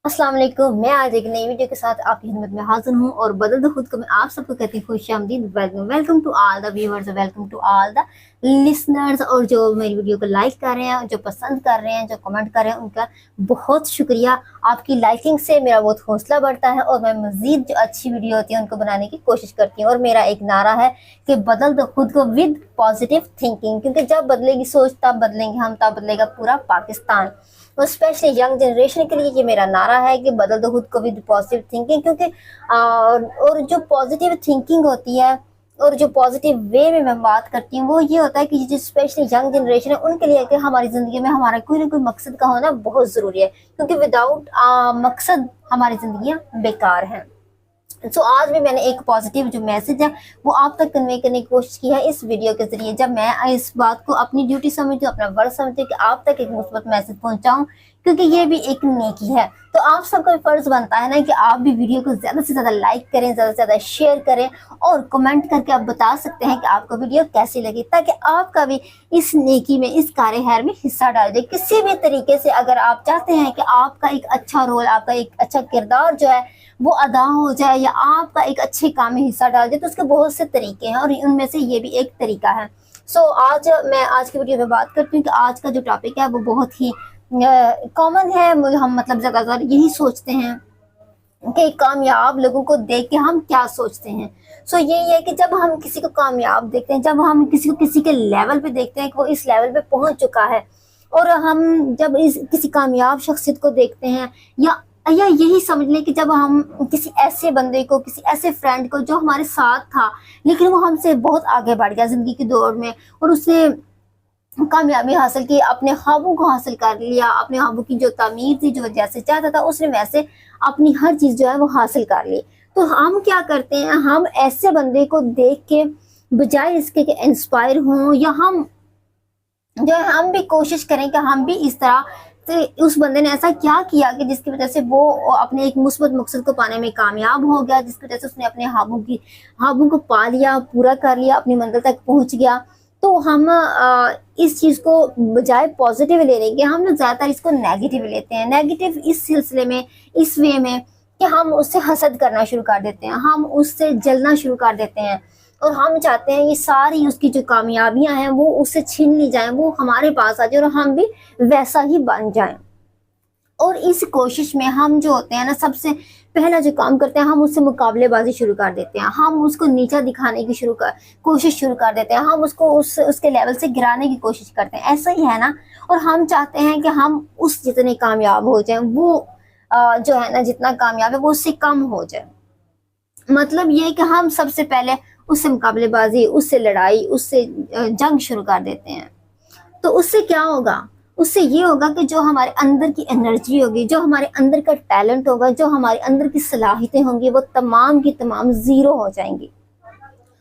अस्सलाम वालेकुम। मैं आज एक नई वीडियो के साथ आपकी खिदमत में हाजिर हूँ और बदलते खुद को मैं आप सबको कहती हूँ खुश आमदीद। Welcome to all the viewers, welcome to all the listeners. और जो मेरी वीडियो को लाइक कर रहे हैं, जो पसंद कर रहे हैं, जो कमेंट कर रहे हैं, उनका बहुत शुक्रिया। आपकी लाइकिंग से मेरा बहुत हौसला बढ़ता है और मैं मज़ीद जो अच्छी वीडियो होती है उनको बनाने की कोशिश करती हूँ। और मेरा एक नारा है कि बदल दो खुद को विद पॉजिटिव थिंकिंग, क्योंकि जब बदलेगी सोच तब बदलेंगे हम, तब बदलेगा पूरा पाकिस्तान। तो स्पेशली यंग जनरेशन के लिए ये मेरा नारा है कि बदल दो खुद को विद पॉजिटिव थिंकिंग, क्योंकि और जो पॉजिटिव थिंकिंग होती है और जो पॉजिटिव वे में मैं बात करती हूँ वो ये होता है कि जो स्पेशली यंग जनरेशन है उनके लिए कि हमारी ज़िंदगी में हमारा कोई ना कोई मकसद का होना बहुत ज़रूरी है, क्योंकि विदाउट मकसद हमारी ज़िंदगियाँ बेकार हैं। आज भी मैंने एक पॉजिटिव जो मैसेज है वो आप तक कन्वे करने की कोशिश की है इस वीडियो के जरिए। जब मैं इस बात को अपनी ड्यूटी समझती हूँ, अपना वर्क समझती हूँ कि आप तक एक मुस्बत मैसेज पहुंचाऊं, क्योंकि ये भी एक नेकी है। तो आप सबका भी फर्ज बनता है ना कि आप भी वीडियो को ज़्यादा से ज़्यादा लाइक करें, ज़्यादा से ज़्यादा शेयर करें और कमेंट करके आप बता सकते हैं कि आपको वीडियो कैसी लगी, ताकि आपका भी इस नेकी में, इस कार्य खैर में हिस्सा डाल दे किसी भी तरीके से। अगर आप चाहते हैं कि आपका एक अच्छा रोल, आपका एक अच्छा किरदार जो है वो अदा हो जाए या आपका एक अच्छे काम में हिस्सा डाल दे, तो उसके बहुत से तरीके हैं और उनमें से ये भी एक तरीका है। आज मैं आज की वीडियो में बात करती हूँ कि आज का जो टॉपिक है वो बहुत ही कॉमन है। हम मतलब ज़्यादातर यही सोचते हैं कि कामयाब लोगों को देख के हम क्या सोचते हैं। यही है कि जब हम किसी को कामयाब देखते हैं, जब हम किसी को किसी के लेवल पे देखते हैं कि वो इस लेवल पे पहुंच चुका है, और हम जब इस किसी कामयाब शख्सियत को देखते हैं, या यही समझ लें कि जब हम किसी ऐसे बंदे को, किसी ऐसे फ्रेंड को जो हमारे साथ था लेकिन वो हमसे बहुत आगे बढ़ गया ज़िंदगी की दौड़ में और उसने कामयाबी हासिल की, अपने ख्वाबों को हासिल कर लिया, अपने ख्वाबों की जो तामीर थी, जो जैसे चाहता था उसने वैसे अपनी हर चीज़ जो है वो हासिल कर ली। तो हम क्या करते हैं, हम ऐसे बंदे को देख के बजाय इसके कि इंस्पायर हों, या हम जो है हम भी कोशिश करें कि हम भी इस तरह तो उस बंदे ने ऐसा क्या किया कि जिसकी वजह से वो अपने एक मुस्बत मकसद को पाने में कामयाब हो गया, जिसकी वजह से उसने अपने ख्वाबों को पा लिया, पूरा कर लिया, अपनी मंजिल तक पहुंच गया। तो हम इस चीज़ को बजाय पॉजिटिव लेने के हम लोग ज़्यादातर इसको नेगेटिव लेते हैं। नेगेटिव इस सिलसिले में, इस वे में कि हम उससे हसद करना शुरू कर देते हैं, हम उससे जलना शुरू कर देते हैं और हम चाहते हैं ये सारी उसकी जो कामयाबियां हैं वो उससे छीन ली जाएं, वो हमारे पास आ जाए और हम भी वैसा ही बन जाएं। और इस कोशिश में हम जो होते हैं ना, सबसे पहला जो काम करते हैं हम उससे मुकाबलेबाजी शुरू कर देते हैं, हम उसको नीचा दिखाने की कोशिश शुरू कर देते हैं, हम उसको उसके लेवल से गिराने की कोशिश करते हैं। ऐसा ही है ना। और हम चाहते हैं कि हम उस जितने कामयाब हो जाएं, वो जो है ना जितना कामयाब है वो उससे कम हो जाए। मतलब ये कि हम सबसे पहले उससे मुकाबलेबाजी, उससे लड़ाई, उससे जंग शुरू कर देते हैं। तो उससे क्या होगा, उससे ये होगा कि जो हमारे अंदर की एनर्जी होगी, जो हमारे अंदर का टैलेंट होगा, जो हमारे अंदर की सलाहियतें होंगी, वो तमाम की तमाम ज़ीरो हो जाएंगी,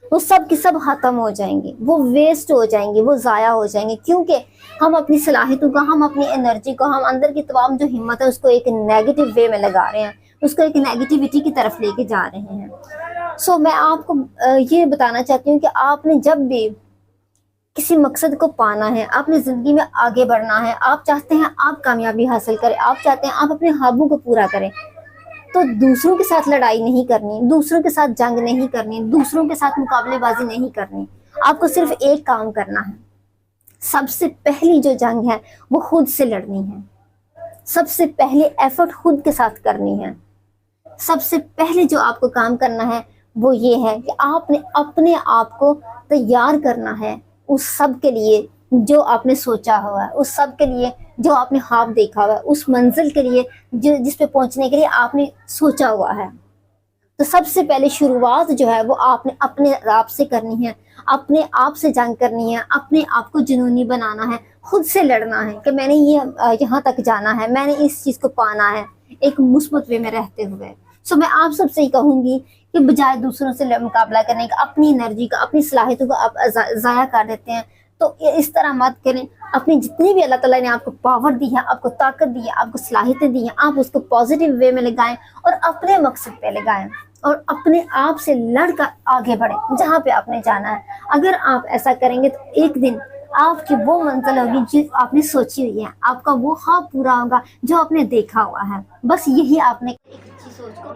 वो सब की सब ख़त्म हो जाएंगी, वो वेस्ट हो जाएंगी, वो ज़ाया हो जाएंगे, क्योंकि हम अपनी सलाहियतों का, हम अपनी एनर्जी को, हम अंदर की तमाम जो हिम्मत है उसको एक नेगेटिव वे में लगा रहे हैं, उसको एक नेगेटिविटी की तरफ लेके जा रहे हैं। मैं आपको ये बताना चाहती हूँ कि आपने जब भी किसी मकसद को पाना है, आपने ज़िंदगी में आगे बढ़ना है, आप चाहते हैं आप कामयाबी हासिल करें, आप चाहते हैं आप अपने ख्वाबों को पूरा करें, तो दूसरों के साथ लड़ाई नहीं करनी, दूसरों के साथ जंग नहीं करनी, दूसरों के साथ मुकाबलेबाजी नहीं करनी। आपको सिर्फ एक काम करना है। सबसे पहली जो जंग है वो खुद से लड़नी है, सबसे पहले एफर्ट खुद के साथ करनी है। सबसे पहले जो आपको काम करना है वो ये है कि आपने अपने आप को तैयार करना है उस सब के लिए जो आपने सोचा हुआ है, उस सब के लिए जो आपने ख्वाब देखा हुआ है, उस मंजिल के लिए जो जिस पे पहुंचने के लिए आपने सोचा हुआ है। तो सबसे पहले शुरुआत जो है वो आपने अपने आप से करनी है, अपने आप से जंग करनी है, अपने आप को जुनूनी बनाना है, खुद से लड़ना है कि मैंने ये यहाँ तक जाना है, मैंने इस चीज़ को पाना है एक मुस्बत वे में रहते हुए। मैं आप सबसे ही कहूँगी कि बजाय दूसरों से मुकाबला करने का, अपनी एनर्जी का, अपनी सलाहियतों को आप ज़ाया कर देते हैं, तो इस तरह मत करें। अपनी जितनी भी अल्लाह ताला ने आपको पावर दी है, आपको ताकत दी है, आपको सलाहियतें दी हैं, आप उसको पॉजिटिव वे में लगाएं और अपने मकसद पे लगाएं और अपने आप से लड़कर आगे बढ़ें जहाँ पे आपने जाना है। अगर आप ऐसा करेंगे तो एक दिन آپ کی وہ منزل ہوگی جو آپ نے سوچی ہوئی ہے، آپ کا وہ خواب پورا ہوگا جو آپ نے دیکھا ہوا ہے. بس یہی آپ نے ایک اچھی سوچ کو